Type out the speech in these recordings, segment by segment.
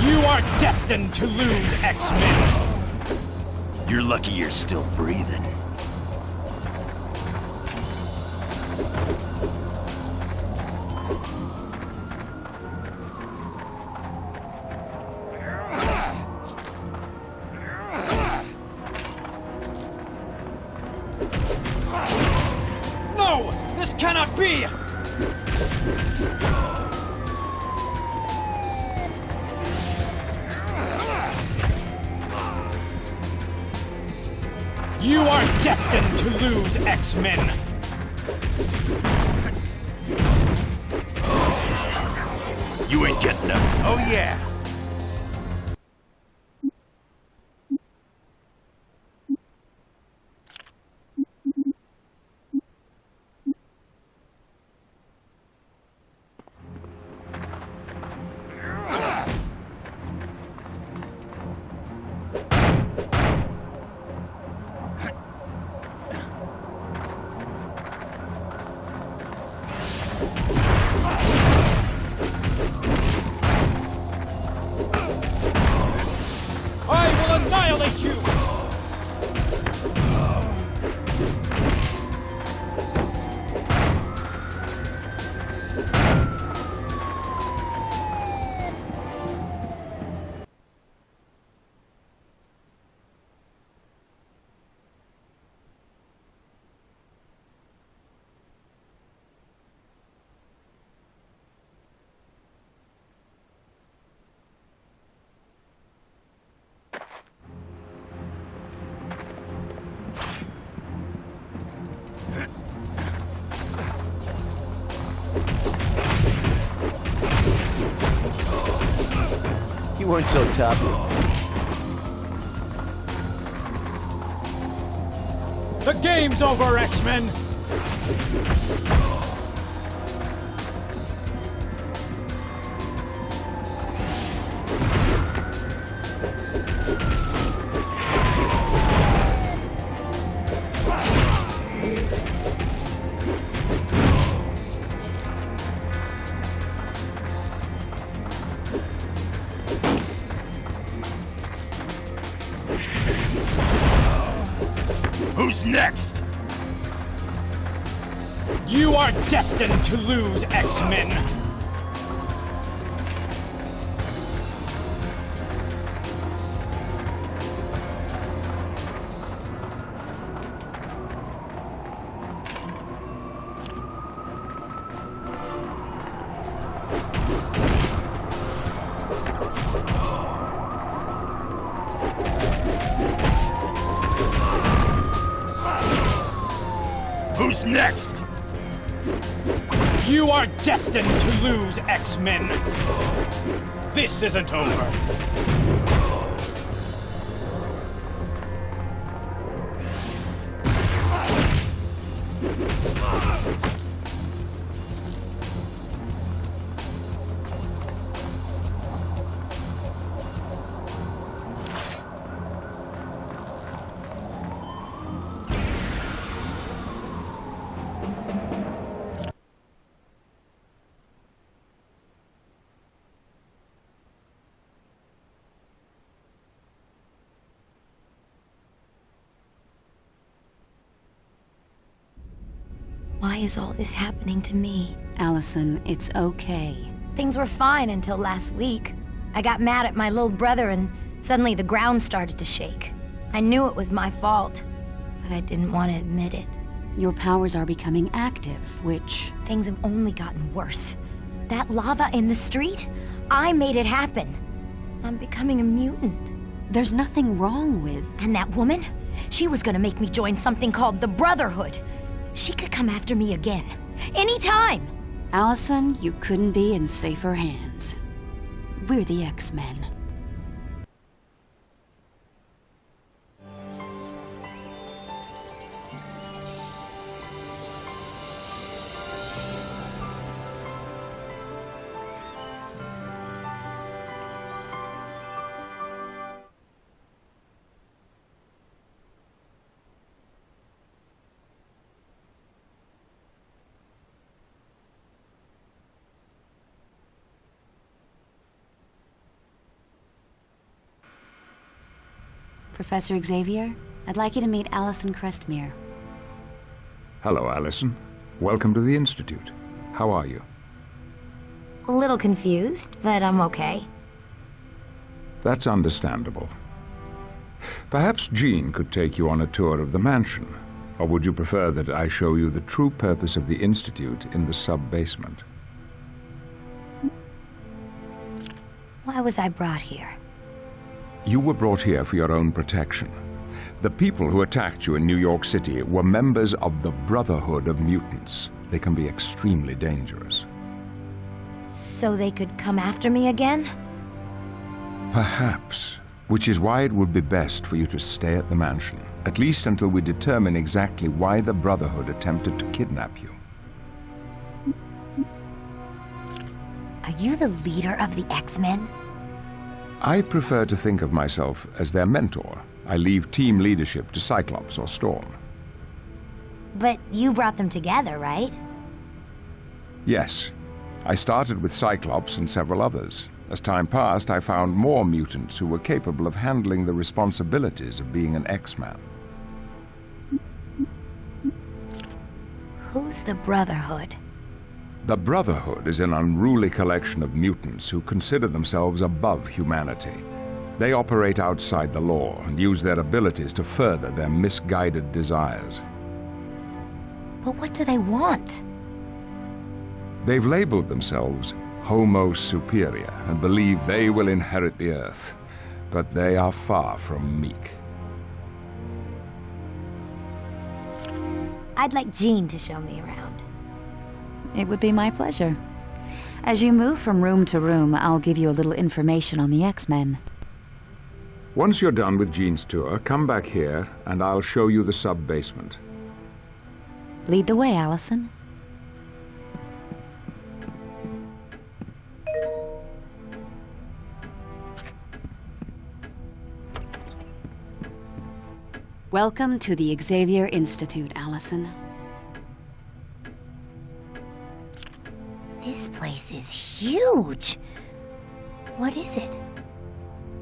You are destined to lose, X-Men! You're lucky you're still breathing. No! This cannot be! You are destined to lose, X-Men! You ain't getting up. Oh yeah! I will annihilate you! You weren't so tough. The game's over, X-Men! Who's next? You are destined to lose, X-Men! Who's next? You are destined to lose, X-Men! This isn't over. Why is all this happening to me? Alison, it's okay. Things were fine until last week. I got mad at my little brother and suddenly the ground started to shake. I knew it was my fault, but I didn't want to admit it. Your powers are becoming active, which... Things have only gotten worse. That lava in the street? I made it happen. I'm becoming a mutant. There's nothing wrong with... And that woman? She was gonna make me join something called the Brotherhood. She could come after me again. Anytime! Alison, you couldn't be in safer hands. We're the X-Men. Professor Xavier, I'd like you to meet Alison Crestmere. Hello, Alison. Welcome to the Institute. How are you? A little confused, but I'm okay. That's understandable. Perhaps Jean could take you on a tour of the mansion, or would you prefer that I show you the true purpose of the Institute in the sub-basement? Why was I brought here? You were brought here for your own protection. The people who attacked you in New York City were members of the Brotherhood of Mutants. They can be extremely dangerous. So they could come after me again? Perhaps. Which is why it would be best for you to stay at the mansion, at least until we determine exactly why the Brotherhood attempted to kidnap you. Are you the leader of the X-Men? I prefer to think of myself as their mentor. I leave team leadership to Cyclops or Storm. But you brought them together, right? Yes. I started with Cyclops and several others. As time passed, I found more mutants who were capable of handling the responsibilities of being an X-Man. Who's the Brotherhood? The Brotherhood is an unruly collection of mutants who consider themselves above humanity. They operate outside the law and use their abilities to further their misguided desires. But what do they want? They've labeled themselves Homo Superior and believe they will inherit the Earth, but they are far from meek. I'd like Jean to show me around. It would be my pleasure. As you move from room to room, I'll give you a little information on the X-Men. Once you're done with Jean's tour, come back here and I'll show you the sub-basement. Lead the way, Alison. Welcome to the Xavier Institute, Alison. This place is huge! What is it?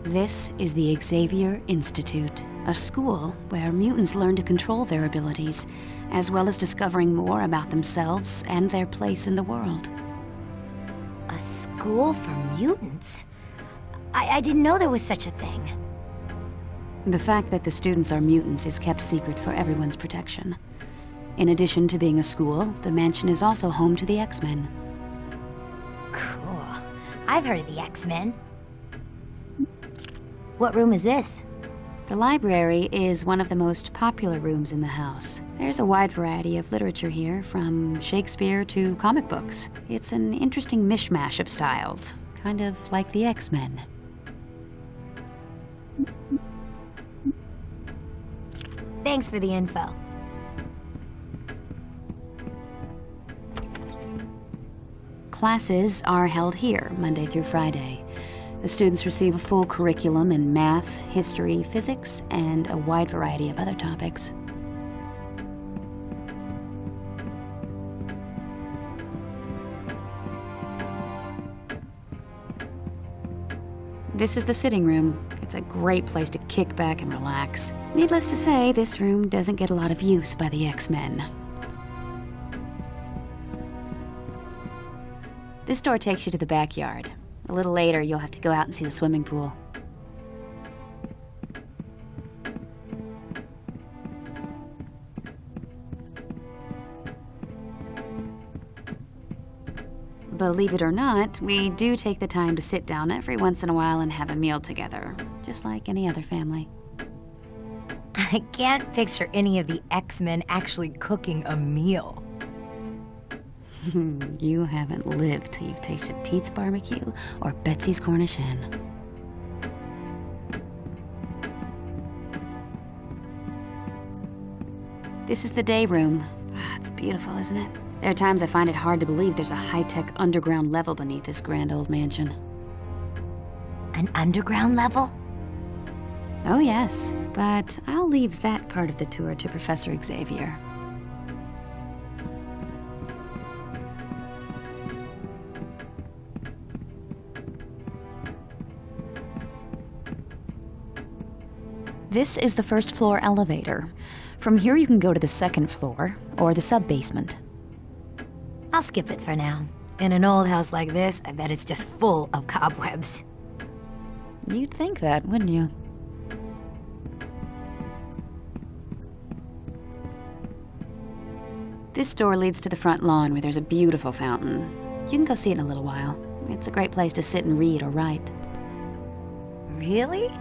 This is the Xavier Institute, a school where mutants learn to control their abilities, as well as discovering more about themselves and their place in the world. A school for mutants? I didn't know there was such a thing. The fact that the students are mutants is kept secret for everyone's protection. In addition to being a school, the mansion is also home to the X-Men. Cool. I've heard of the X-Men. What room is this? The library is one of the most popular rooms in the house. There's a wide variety of literature here, from Shakespeare to comic books. It's an interesting mishmash of styles, kind of like the X-Men. Thanks for the info. Classes are held here, Monday through Friday. The students receive a full curriculum in math, history, physics, and a wide variety of other topics. This is the sitting room. It's a great place to kick back and relax. Needless to say, this room doesn't get a lot of use by the X-Men. This door takes you to the backyard. A little later, you'll have to go out and see the swimming pool. Believe it or not, we do take the time to sit down every once in a while and have a meal together, just like any other family. I can't picture any of the X-Men actually cooking a meal. You haven't lived till you've tasted Pete's barbecue or Betsy's Cornish hen. This is the day room. It's beautiful, isn't it? There are times I find it hard to believe there's a high-tech underground level beneath this grand old mansion. An underground level? Oh yes, but I'll leave that part of the tour to Professor Xavier. This is the first floor elevator. From here you can go to the second floor, or the sub-basement. I'll skip it for now. In an old house like this, I bet it's just full of cobwebs. You'd think that, wouldn't you? This door leads to the front lawn where there's a beautiful fountain. You can go see it in a little while. It's a great place to sit and read or write. Really?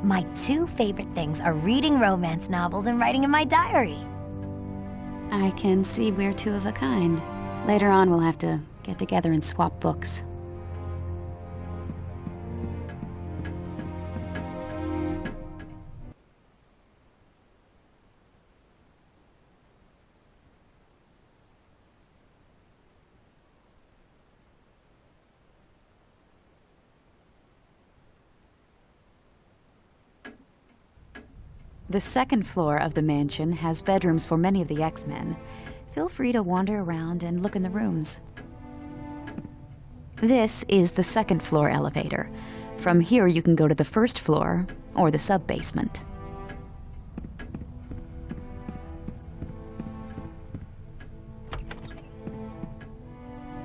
My two favorite things are reading romance novels and writing in my diary. I can see we're two of a kind. Later on, we'll have to get together and swap books. The second floor of the mansion has bedrooms for many of the X-Men. Feel free to wander around and look in the rooms. This is the second floor elevator. From here you can go to the first floor or the sub-basement.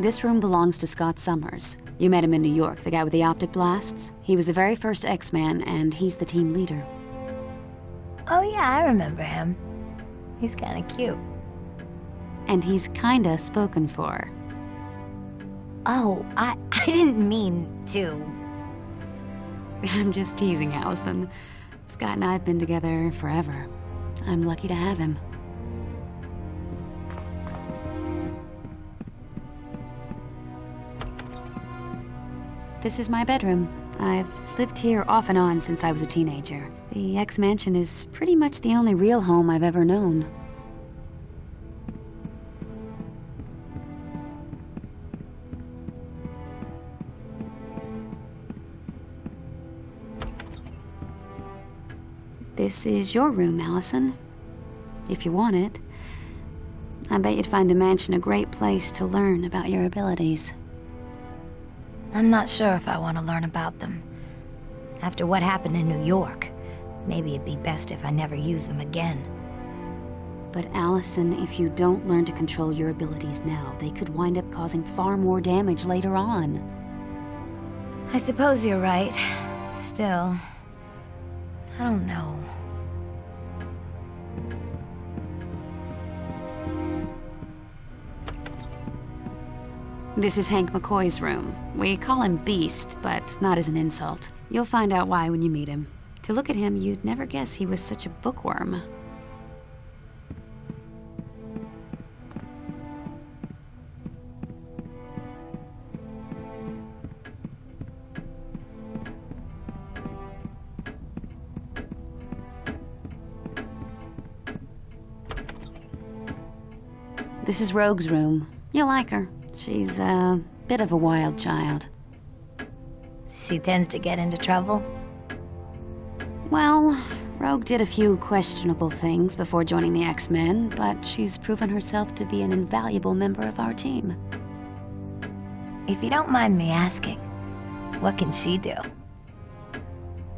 This room belongs to Scott Summers. You met him in New York, the guy with the optic blasts. He was the very first X-Man, and he's the team leader. Oh yeah, I remember him. He's kinda cute. And he's kinda spoken for. Oh, I didn't mean to. I'm just teasing, Alison. Scott and I have been together forever. I'm lucky to have him. This is my bedroom. I've lived here off and on since I was a teenager. The X-Mansion is pretty much the only real home I've ever known. This is your room, Alison. If you want it. I bet you'd find the mansion a great place to learn about your abilities. I'm not sure if I want to learn about them. After what happened in New York, maybe it'd be best if I never use them again. But Alison, if you don't learn to control your abilities now, they could wind up causing far more damage later on. I suppose you're right. Still, I don't know. This is Hank McCoy's room. We call him Beast, but not as an insult. You'll find out why when you meet him. To look at him, you'd never guess he was such a bookworm. This is Rogue's room. You'll like her. She's a bit of a wild child. She tends to get into trouble? Well, Rogue did a few questionable things before joining the X-Men, but she's proven herself to be an invaluable member of our team. If you don't mind me asking, what can she do?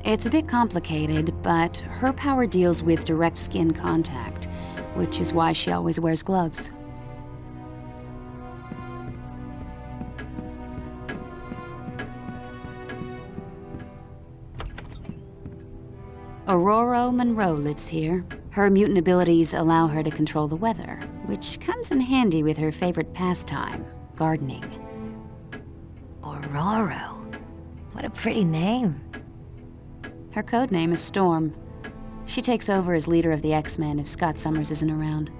It's a bit complicated, but her power deals with direct skin contact, which is why she always wears gloves. Aurora Monroe lives here. Her mutant abilities allow her to control the weather, which comes in handy with her favorite pastime, gardening. Roro. What a pretty name. Her code name is Storm. She takes over as leader of the X-Men if Scott Summers isn't around.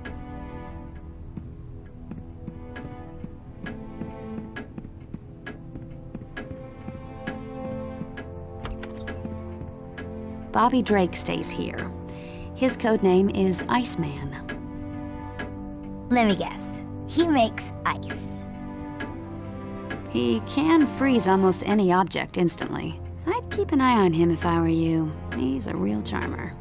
Bobby Drake stays here. His code name is Iceman. Let me guess. He makes ice. He can freeze almost any object instantly. I'd keep an eye on him if I were you. He's a real charmer.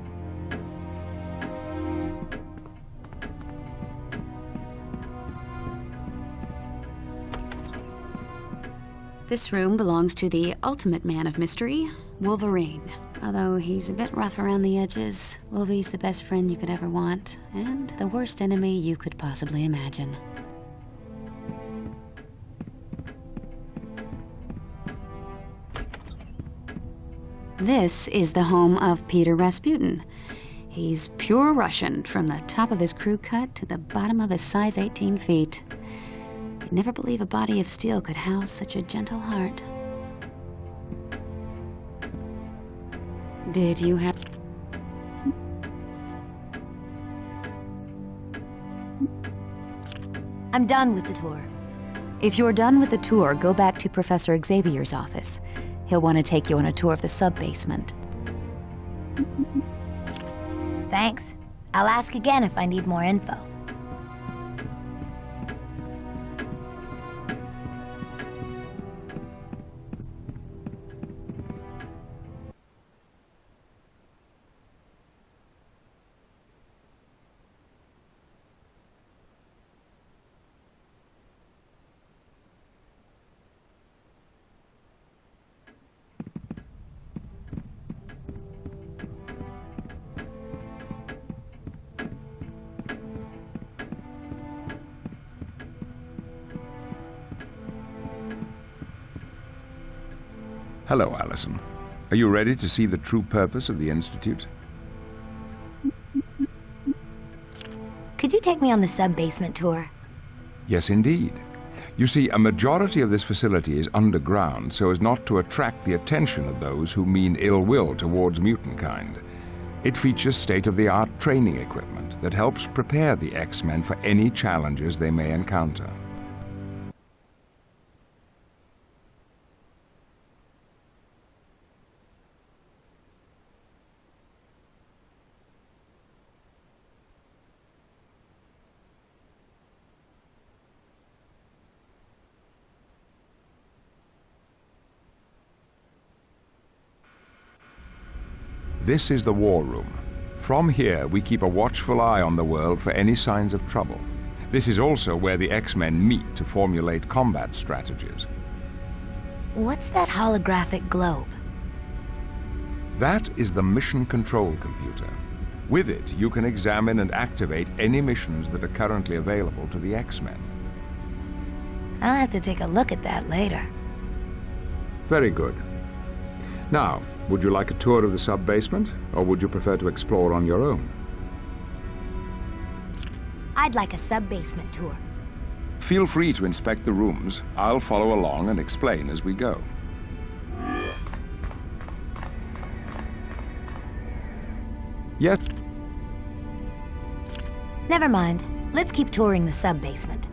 This room belongs to the ultimate man of mystery, Wolverine. Although he's a bit rough around the edges, Wolvie's the best friend you could ever want, and the worst enemy you could possibly imagine. This is the home of Peter Rasputin. He's pure Russian, from the top of his crew cut to the bottom of his size 18 feet. You'd never believe a body of steel could house such a gentle heart. Did you have... I'm done with the tour. If you're done with the tour, go back to Professor Xavier's office. He'll want to take you on a tour of the sub-basement. Thanks. I'll ask again if I need more info. Hello, Alison. Are you ready to see the true purpose of the Institute? Could you take me on the sub-basement tour? Yes, indeed. You see, a majority of this facility is underground so as not to attract the attention of those who mean ill will towards mutant kind. It features state-of-the-art training equipment that helps prepare the X-Men for any challenges they may encounter. This is the War Room. From here, we keep a watchful eye on the world for any signs of trouble. This is also where the X-Men meet to formulate combat strategies. What's that holographic globe? That is the mission control computer. With it, you can examine and activate any missions that are currently available to the X-Men. I'll have to take a look at that later. Very good. Now, would you like a tour of the sub-basement, or would you prefer to explore on your own? I'd like a sub-basement tour. Feel free to inspect the rooms. I'll follow along and explain as we go. Yes? Never mind. Let's keep touring the sub-basement.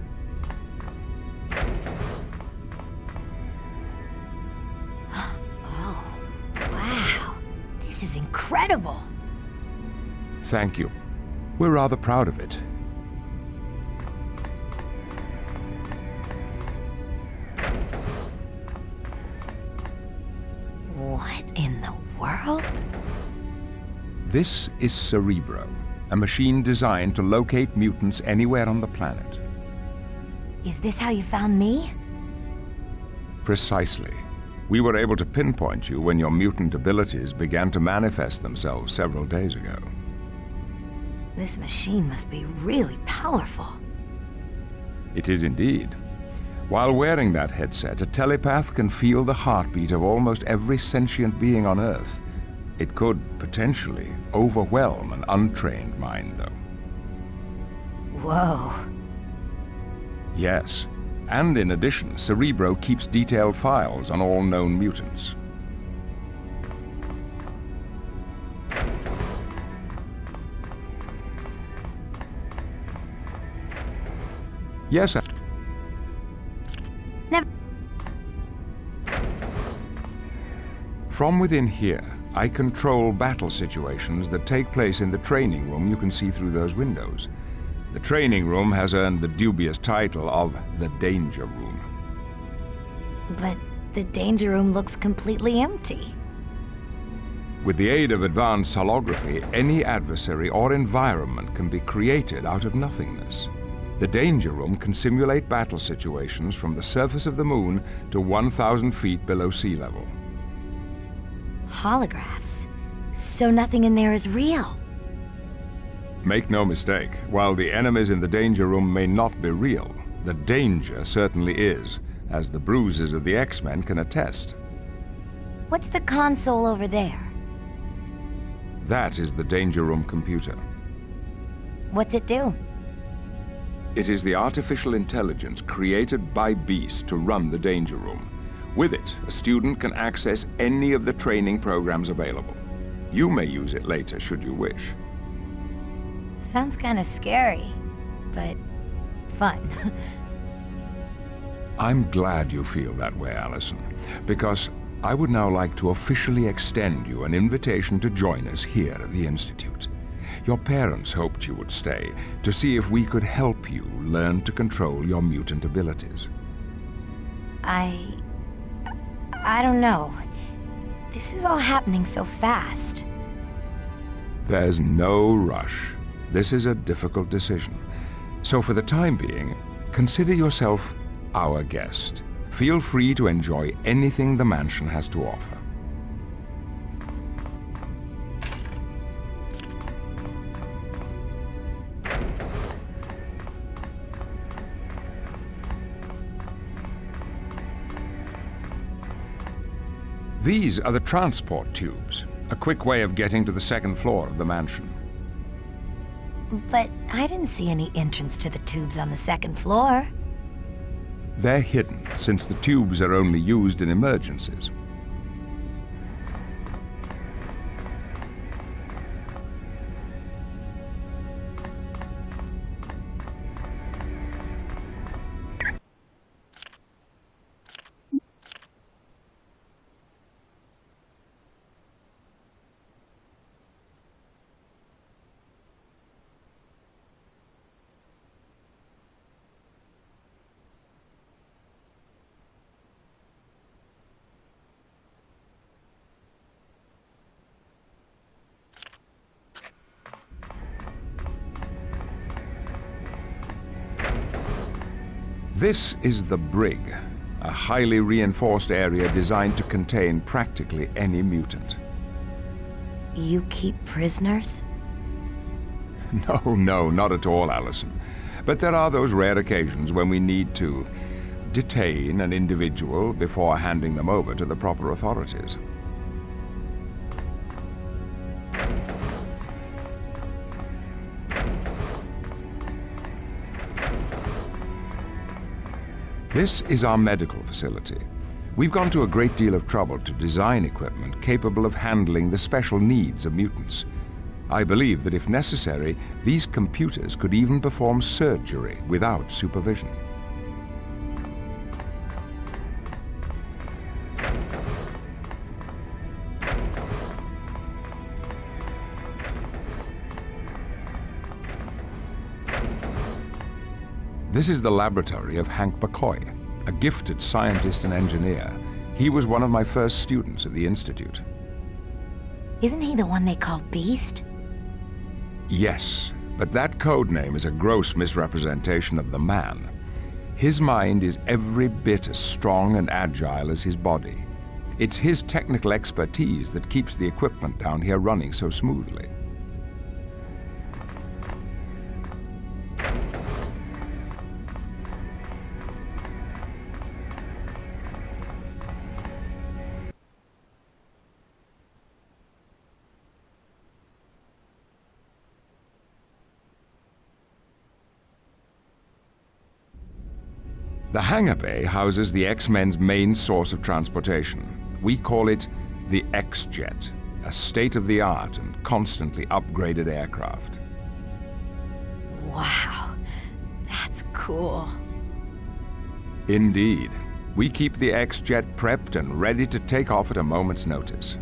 Oh, wow. This is incredible. Thank you. We're rather proud of it. What in the world? This is Cerebro, a machine designed to locate mutants anywhere on the planet. Is this how you found me? Precisely. We were able to pinpoint you when your mutant abilities began to manifest themselves several days ago. This machine must be really powerful. It is indeed. While wearing that headset, a telepath can feel the heartbeat of almost every sentient being on Earth. It could, potentially, overwhelm an untrained mind, though. Whoa. Yes. And in addition, Cerebro keeps detailed files on all known mutants. Yes, Never. From within here, I control battle situations that take place in the training room you can see through those windows. The training room has earned the dubious title of the Danger Room. But the danger room looks completely empty. With the aid of advanced holography, any adversary or environment can be created out of nothingness. The Danger Room can simulate battle situations from the surface of the moon to 1,000 feet below sea level. Holographs. So nothing in there is real. Make no mistake, while the enemies in the Danger Room may not be real, the danger certainly is, as the bruises of the X-Men can attest. What's the console over there? That is the Danger Room computer. What's it do? It is the artificial intelligence created by Beast to run the Danger Room. With it, a student can access any of the training programs available. You may use it later should you wish. Sounds kind of scary, but fun. I'm glad you feel that way, Alison, because I would now like to officially extend you an invitation to join us here at the Institute. Your parents hoped you would stay to see if we could help you learn to control your mutant abilities. I don't know. This is all happening so fast. There's no rush. This is a difficult decision. So for the time being, consider yourself our guest. Feel free to enjoy anything the mansion has to offer. These are the transport tubes, a quick way of getting to the second floor of the mansion. But I didn't see any entrance to the tubes on the second floor. They're hidden, since the tubes are only used in emergencies. This is the Brig, a highly reinforced area designed to contain practically any mutant. You keep prisoners? No, not at all, Alison. But there are those rare occasions when we need to detain an individual before handing them over to the proper authorities. This is our medical facility. We've gone to a great deal of trouble to design equipment capable of handling the special needs of mutants. I believe that if necessary, these computers could even perform surgery without supervision. This is the laboratory of Hank McCoy, a gifted scientist and engineer. He was one of my first students at the Institute. Isn't he the one they call Beast? Yes, but that code name is a gross misrepresentation of the man. His mind is every bit as strong and agile as his body. It's his technical expertise that keeps the equipment down here running so smoothly. The hangar bay houses the X-Men's main source of transportation. We call it the X-Jet, a state-of-the-art and constantly upgraded aircraft. Wow, that's cool. Indeed. We keep the X-Jet prepped and ready to take off at a moment's notice.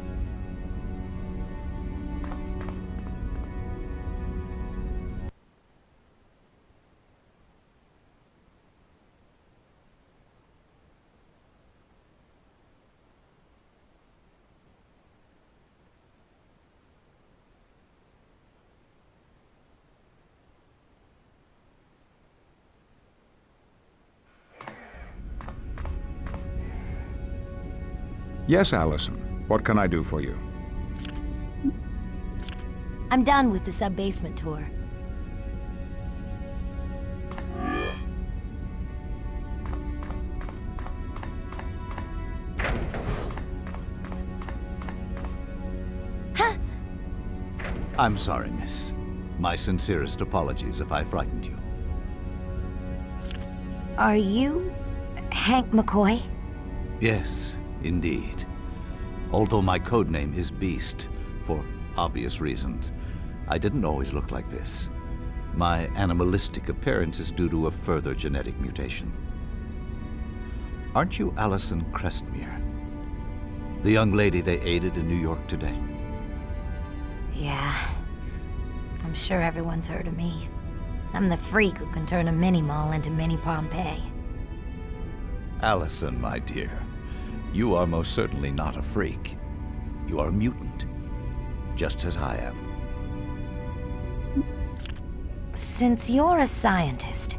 Yes, Alison. What can I do for you? I'm done with the sub-basement tour. I'm sorry, miss. My sincerest apologies if I frightened you. Are you Hank McCoy? Yes, indeed. Although my code name is Beast, for obvious reasons, I didn't always look like this. My animalistic appearance is due to a further genetic mutation. Aren't you Alison Crestmere? The young lady they aided in New York today? Yeah. I'm sure everyone's heard of me. I'm the freak who can turn a mini-mall into mini Pompeii. Alison, my dear, you are most certainly not a freak. You are a mutant, just as I am. Since you're a scientist,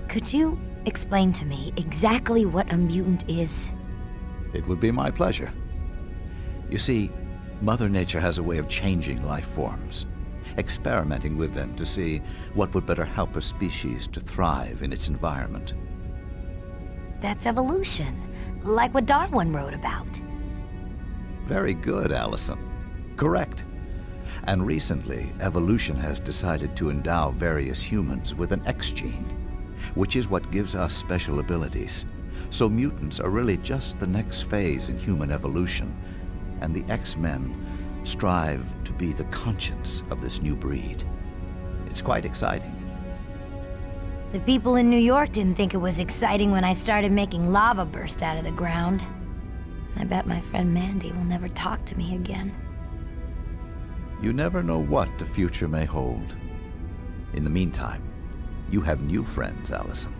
could you explain to me exactly what a mutant is? It would be my pleasure. You see, Mother Nature has a way of changing life forms, experimenting with them to see what would better help a species to thrive in its environment. That's evolution, like what Darwin wrote about. Very good, Alison. Correct. And recently, evolution has decided to endow various humans with an X gene, which is what gives us special abilities. So mutants are really just the next phase in human evolution, and the X-Men strive to be the conscience of this new breed. It's quite exciting. The people in New York didn't think it was exciting when I started making lava burst out of the ground. I bet my friend Mandy will never talk to me again. You never know what the future may hold. In the meantime, you have new friends, Alison.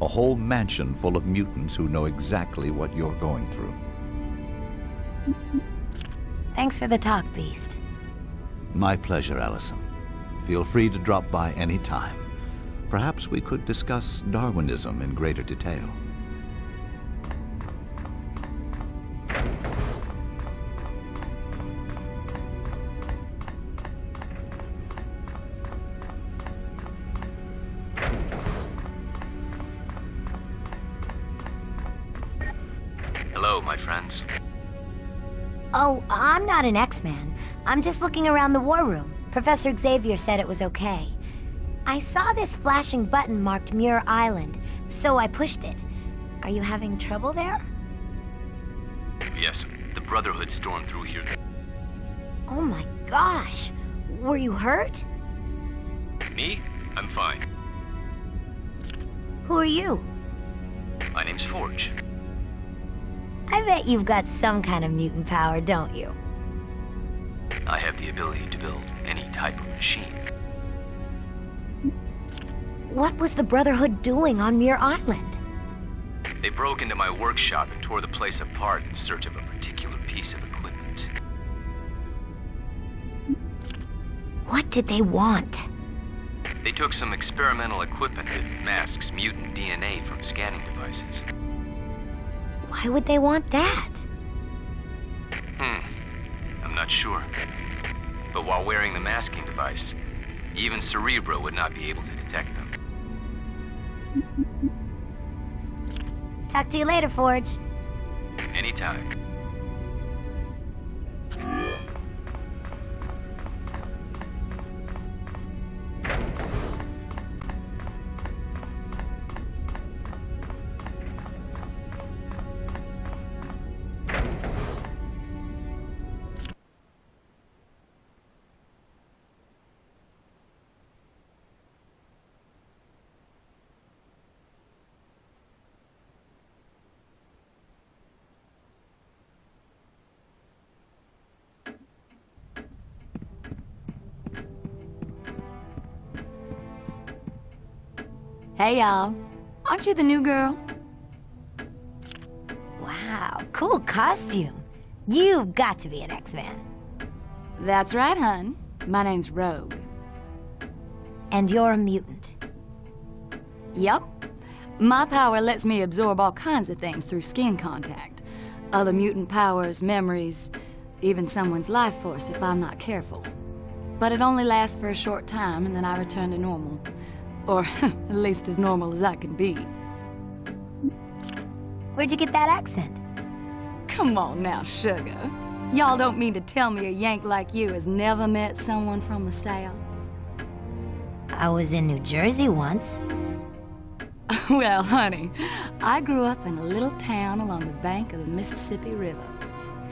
A whole mansion full of mutants who know exactly what you're going through. Thanks for the talk, Beast. My pleasure, Alison. Feel free to drop by any time. Perhaps we could discuss Darwinism in greater detail. Hello, my friends. Oh, I'm not an X-Man. I'm just looking around the war room. Professor Xavier said it was okay. I saw this flashing button marked Muir Island, so I pushed it. Are you having trouble there? Yes, the Brotherhood stormed through here. Oh my gosh! Were you hurt? Me? I'm fine. Who are you? My name's Forge. I bet you've got some kind of mutant power, don't you? I have the ability to build any type of machine. What was the Brotherhood doing on Muir Island? They broke into my workshop and tore the place apart in search of a particular piece of equipment. What did they want? They took some experimental equipment that masks mutant DNA from scanning devices. Why would they want that? I'm not sure. But while wearing the masking device, even Cerebro would not be able to detect them. Talk to you later, Forge. Anytime. Hey, y'all. Aren't you the new girl? Wow, cool costume. You've got to be an X-Man. That's right, hun. My name's Rogue. And you're a mutant. Yup. My power lets me absorb all kinds of things through skin contact. Other mutant powers, memories, even someone's life force if I'm not careful. But it only lasts for a short time and then I return to normal. Or at least as normal as I can be. Where'd you get that accent? Come on now, sugar. Y'all don't mean to tell me a Yank like you has never met someone from the South? I was in New Jersey once. Well, honey, I grew up in a little town along the bank of the Mississippi River.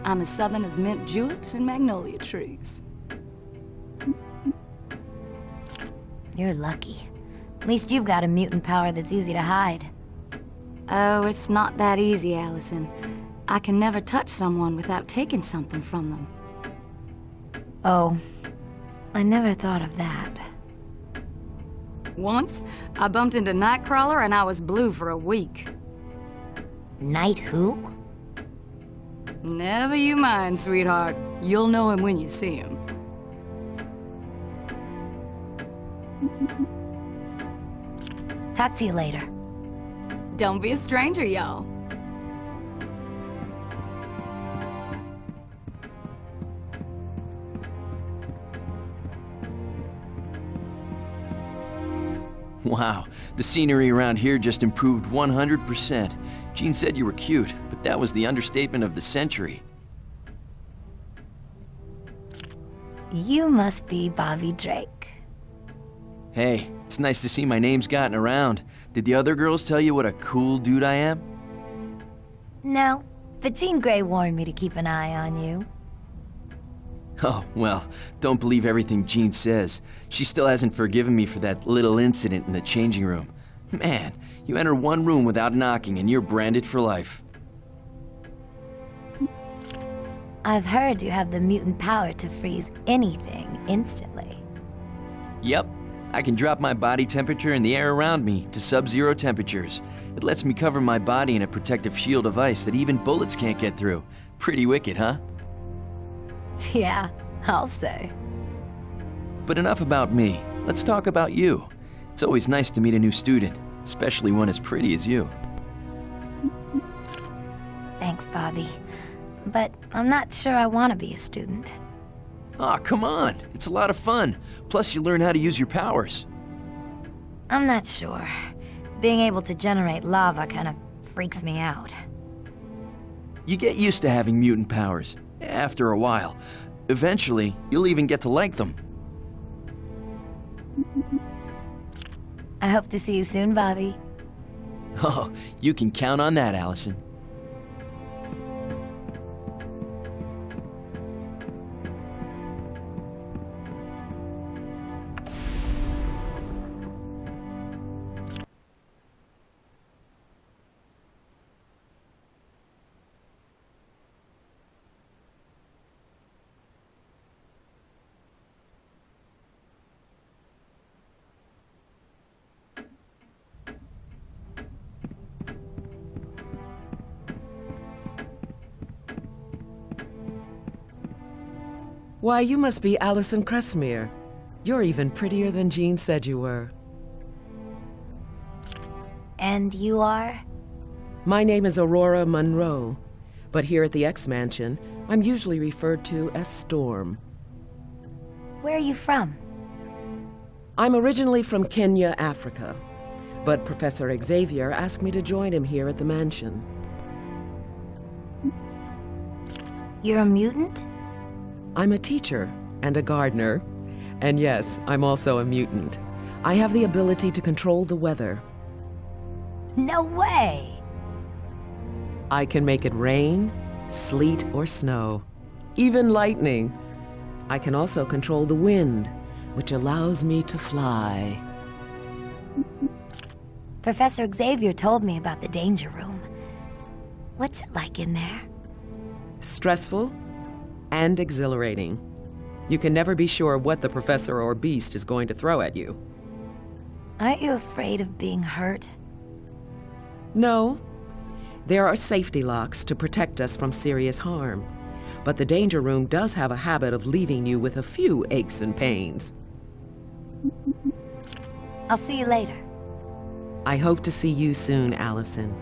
I'm as southern as mint juleps and magnolia trees. You're lucky. At least you've got a mutant power that's easy to hide. Oh, it's not that easy, Alison. I can never touch someone without taking something from them. Oh, I never thought of that. Once, I bumped into Nightcrawler and I was blue for a week. Night who? Never you mind, sweetheart. You'll know him when you see him. Talk to you later. Don't be a stranger, y'all. Wow, the scenery around here just improved 100%. Jean said you were cute, but that was the understatement of the century. You must be Bobby Drake. Hey, it's nice to see my name's gotten around. Did the other girls tell you what a cool dude I am? No, but Jean Grey warned me to keep an eye on you. Oh, well, don't believe everything Jean says. She still hasn't forgiven me for that little incident in the changing room. Man, you enter one room without knocking and you're branded for life. I've heard you have the mutant power to freeze anything instantly. Yep, I can drop my body temperature and the air around me to sub-zero temperatures. It lets me cover my body in a protective shield of ice that even bullets can't get through. Pretty wicked, huh? Yeah, I'll say. But enough about me. Let's talk about you. It's always nice to meet a new student, especially one as pretty as you. Thanks, Bobby. But I'm not sure I want to be a student. Aw, come on. It's a lot of fun. Plus, you learn how to use your powers. I'm not sure. Being able to generate lava kind of freaks me out. You get used to having mutant powers. After a while. Eventually, you'll even get to like them. I hope to see you soon, Bobby. Oh, you can count on that, Alison. Why, you must be Alison Cressmere. You're even prettier than Jean said you were. And you are? My name is Aurora Monroe, but here at the X-Mansion, I'm usually referred to as Storm. Where are you from? I'm originally from Kenya, Africa, but Professor Xavier asked me to join him here at the mansion. You're a mutant? I'm a teacher and a gardener, and yes, I'm also a mutant. I have the ability to control the weather. No way! I can make it rain, sleet, or snow, even lightning. I can also control the wind, which allows me to fly. Professor Xavier told me about the danger room. What's it like in there? Stressful and exhilarating. You can never be sure what the professor or beast is going to throw at you. Aren't you afraid of being hurt? No. There are safety locks to protect us from serious harm. But the danger room does have a habit of leaving you with a few aches and pains. I'll see you later. I hope to see you soon, Alison.